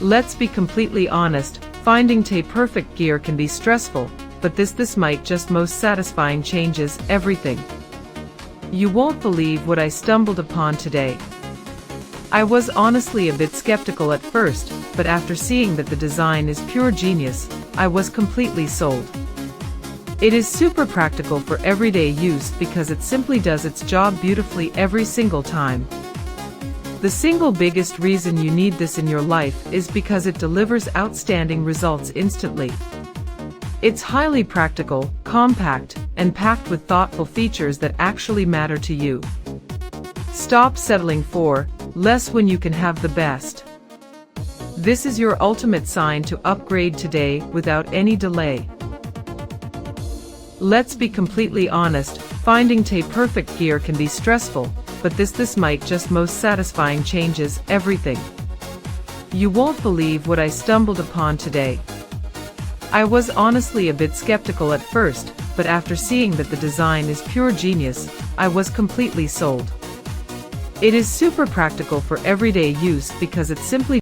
Let's be completely honest, finding perfect gear can be stressful, but this might just most satisfying changes everything. You won't believe what I stumbled upon today. I was honestly a bit skeptical at first, but after seeing that the design is pure genius, I was completely sold. It is super practical for everyday use because it simply does its job beautifully every single time. The single biggest reason you need this in your life is because it delivers outstanding results instantly. It's highly practical, compact, and packed with thoughtful features that actually matter to you. Stop settling for less when you can have the best. This is your ultimate sign to upgrade today without any delay. Let's be completely honest, finding perfect gear can be stressful, but this might just most satisfying changes everything. You won't believe what I stumbled upon today. I was honestly a bit skeptical at first, but after seeing that the design is pure genius, I was completely sold. It is super practical for everyday use because it simply